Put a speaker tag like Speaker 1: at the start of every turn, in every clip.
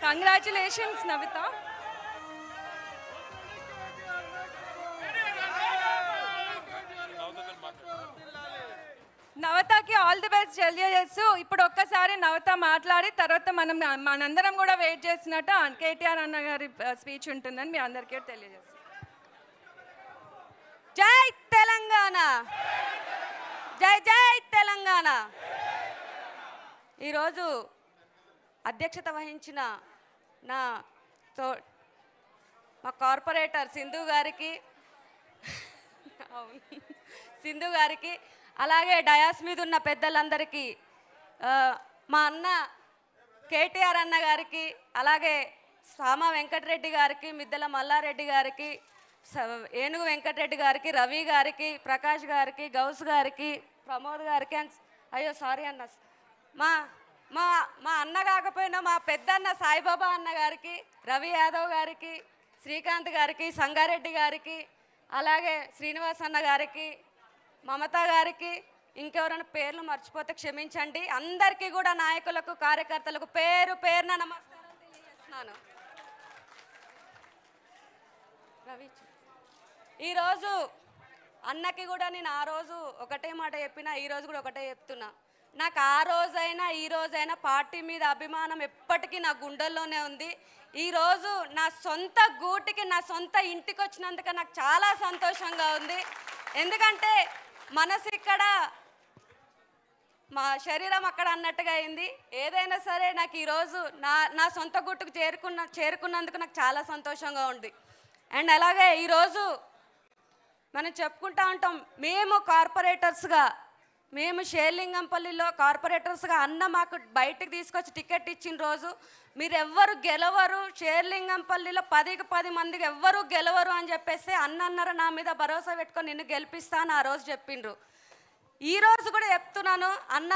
Speaker 1: Congratulations Navitha. నవతకి all the best తెలియజేస్తూ ఇప్పుడు ఒక్కసారి నవత మాట్లాడి తర్వాత మనందరం కూడా వెయిట్ చేసినట్టు కేటీఆర్ అన్న గారి స్పీచ్ ఉంటుందని మీ అందరికీ తెలియజేస్తాం.
Speaker 2: జై తెలంగాణ, జై జై తెలంగాణ. ఈరోజు అధ్యక్షత వహించిన మా కార్పొరేటర్ సింధు గారికి అలాగే డయాస్ మీద ఉన్న పెద్దలందరికీ, మా అన్న కేటీఆర్ అన్న గారికి, అలాగే సామ వెంకటరెడ్డి గారికి, మిద్దెల మల్లారెడ్డి గారికి, ఏనుగు వెంకటరెడ్డి గారికి, రవి గారికి, ప్రకాష్ గారికి, గౌస్ గారికి, ప్రమోద్ గారికి, అయ్యో సారీ అన్న, మా మా మా అన్న కాకపోయినా మా పెద్దన్న సాయిబాబా అన్న గారికి, రవి యాదవ్ గారికి, శ్రీకాంత్ గారికి, సంగారెడ్డి గారికి, అలాగే శ్రీనివాస్ అన్న గారికి, మమతా గారికి, ఇంకెవరైనా పేర్లు మర్చిపోతే క్షమించండి. అందరికీ కూడా నాయకులకు, కార్యకర్తలకు పేరు పేరున నమస్కారం తెలియజేస్తున్నాను. రవి, ఈరోజు అన్నకి కూడా నేను ఆ రోజు ఒకటే మాట చెప్పినా, ఈరోజు కూడా ఒకటే చెప్తున్నా. నాకు ఆ రోజైనా ఈ రోజైనా పార్టీ మీద అభిమానం ఎప్పటికీ నా గుండెల్లోనే ఉంది. ఈరోజు నా సొంత గూటికి, నా సొంత ఇంటికి వచ్చినందుకు నాకు చాలా సంతోషంగా ఉంది. ఎందుకంటే మనసు ఇక్కడ, మా శరీరం అక్కడ అన్నట్టుగా అయింది. ఏదైనా సరే నాకు ఈరోజు నా సొంత గుట్టుకు చేరుకున్నందుకు నాకు చాలా సంతోషంగా ఉంది. అండ్ అలాగే ఈరోజు మనం చెప్పుకుంటా ఉంటాం, మేము కార్పొరేటర్స్గా, మేము షేర్లింగంపల్లిలో కార్పొరేటర్స్గా అన్న మాకు బయటకు తీసుకొచ్చి టికెట్ ఇచ్చిన రోజు మీరెవ్వరు గెలవరు, షేర్లింగంపల్లిలో 10కి 10 మందికి ఎవ్వరు గెలవరు అని చెప్పేసి అన్నారు. నా మీద భరోసా పెట్టుకొని నిన్ను గెలిపిస్తాను ఆ రోజు చెప్పిండ్రు. ఈరోజు కూడా చెప్తున్నాను అన్న,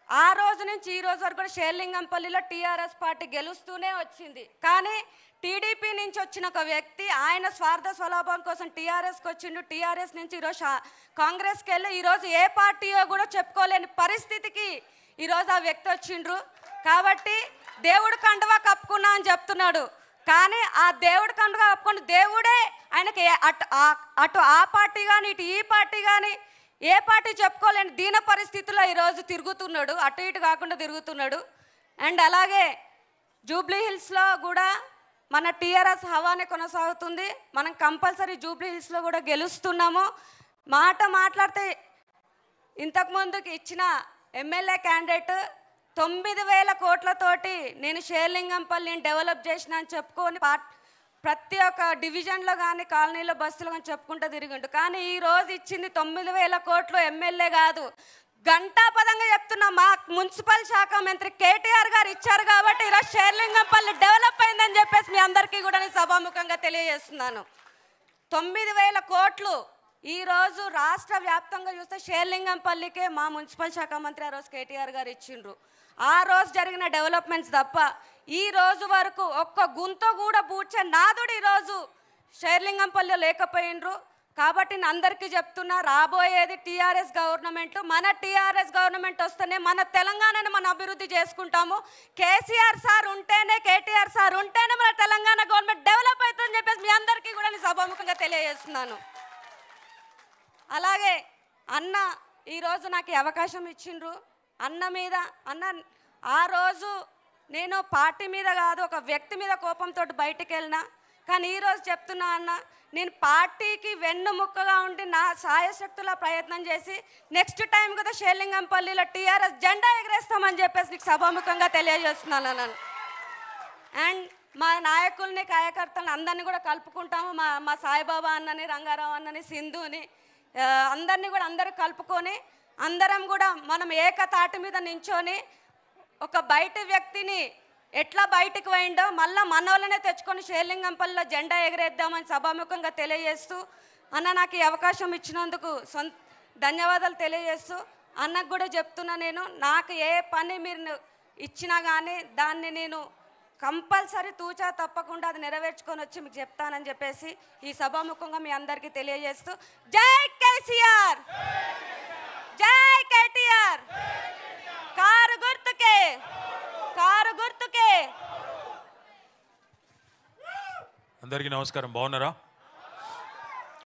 Speaker 2: ఆ రోజు నుంచి ఈ రోజు వరకు కూడా షేర్లింగంపల్లిలో టీఆర్ఎస్ పార్టీ గెలుస్తూనే వచ్చింది. కానీ టీడీపీ నుంచి వచ్చిన ఒక వ్యక్తి ఆయన స్వార్థ స్వలాభం కోసం టీఆర్ఎస్కి వచ్చిండు. టీఆర్ఎస్ నుంచి ఈరోజు కాంగ్రెస్కి వెళ్ళి ఈరోజు ఏ పార్టీయో కూడా చెప్పుకోలేని పరిస్థితికి ఈరోజు ఆ వ్యక్తి వచ్చిండ్రు. కాబట్టి దేవుడు కండువా కప్పుకున్నా అని చెప్తున్నాడు. కానీ ఆ దేవుడు కండువా కప్పుకుని దేవుడే ఆయనకి అటు ఆ పార్టీ కానీ ఇటు ఈ పార్టీ కానీ ఏ పార్టీ చెప్పుకోలేని దీన పరిస్థితుల్లో ఈరోజు తిరుగుతున్నాడు, అటు ఇటు కాకుండా తిరుగుతున్నాడు. అండ్ అలాగే జూబ్లీ హిల్స్లో కూడా మన టీఆర్ఎస్ హవానే కొనసాగుతుంది. మనం కంపల్సరీ జూబ్లీ హిల్స్లో కూడా గెలుస్తున్నాము. మాట్లాడితే ఇంతకుముందుకు ఇచ్చిన ఎమ్మెల్యే క్యాండిడేట్ 9,000 కోట్లతోటి నేను షేర్లింగంపల్లిని డెవలప్ చేసిన అని చెప్పుకొని ప్రతి ఒక్క డివిజన్లో కానీ కాలనీలో బస్సులో కానీ చెప్పుకుంటూ తిరిగిండు. కానీ ఈరోజు ఇచ్చింది 9,000 కోట్లు ఎమ్మెల్యే కాదు, గంటాపదంగా చెప్తున్నా మా మున్సిపల్ శాఖ మంత్రి కేటీఆర్ గారు ఇచ్చారు. కాబట్టి ఈరోజు షేర్లింగంపల్లి డెవలప్ అయిందని చెప్పేసి మీ అందరికీ కూడా నేను సభాముఖంగా తెలియజేస్తున్నాను. 9,000 కోట్లు ఈరోజు రాష్ట్ర వ్యాప్తంగా చూస్తే షేర్లింగంపల్లికే మా మున్సిపల్ శాఖ మంత్రి ఆ రోజు కేటీఆర్ గారు ఇచ్చిండ్రు. ఆ రోజు జరిగిన డెవలప్మెంట్స్ తప్ప ఈ రోజు వరకు ఒక్క గుంత కూడా పూడ్చే నాదుడు ఈరోజు షేర్లింగంపల్లిలో లేకపోయిండ్రు. కాబట్టి నేను అందరికీ చెప్తున్నా, రాబోయేది టీఆర్ఎస్ గవర్నమెంట్. మన టీఆర్ఎస్ గవర్నమెంట్ వస్తేనే మన తెలంగాణను మనం అభివృద్ధి చేసుకుంటాము. కేసీఆర్ సార్ ఉంటేనే, కేటీఆర్ సార్ ఉంటేనే మన తెలంగాణ గవర్నమెంట్ డెవలప్ అవుతుందని చెప్పేసి మీ అందరికీ కూడా నేను సభాముఖంగా తెలియజేస్తున్నాను. అలాగే అన్న ఈరోజు నాకు అవకాశం ఇచ్చిండ్రు. అన్న మీద ఆ రోజు నేను పార్టీ మీద కాదు ఒక వ్యక్తి మీద కోపంతో బయటికి వెళ్ళినా. కానీ ఈరోజు చెప్తున్నా అన్న, నేను పార్టీకి వెన్నుముక్కగా ఉండి నా సాయశక్తుల ప్రయత్నం చేసి నెక్స్ట్ టైం కూడా షేర్లింగంపల్లిలో టీఆర్ఎస్ జెండా ఎగరేస్తామని చెప్పేసి నీకు సభాముఖంగా తెలియజేస్తున్నాను అన్నాను. అండ్ మా నాయకుల్ని, కార్యకర్తలను అందరినీ కూడా కలుపుకుంటాము. మా సాయిబాబా అన్నని, రంగారావు అన్నని, సింధుని, అందరూ కలుపుకొని అందరం కూడా మనం ఏకతాటి మీద నించొని ఒక బయటి వ్యక్తిని ఎట్లా బయటికి పోయిండో మళ్ళీ మనోళ్ళనే తెచ్చుకొని షేర్లింగంపల్లిలో జెండా ఎగరేద్దామని సభాముఖంగా తెలియజేస్తూ అన్న నాకు ఈ అవకాశం ఇచ్చినందుకు ధన్యవాదాలు తెలియజేస్తూ అన్నకు కూడా చెప్తున్నా, నేను నాకు ఏ పని మీరు ఇచ్చినా కానీ దాన్ని నేను కంపల్సరీ తూచా తప్పకుండా అది నెరవేర్చుకొని వచ్చి మీకు చెప్తానని చెప్పేసి ఈ సభాముఖంగా మీ అందరికీ తెలియజేస్తూ జై కేసీఆర్, జై కేటీఆర్, కారు గుర్తుకే
Speaker 3: అందరికీ నమస్కారం. బాగున్నారా?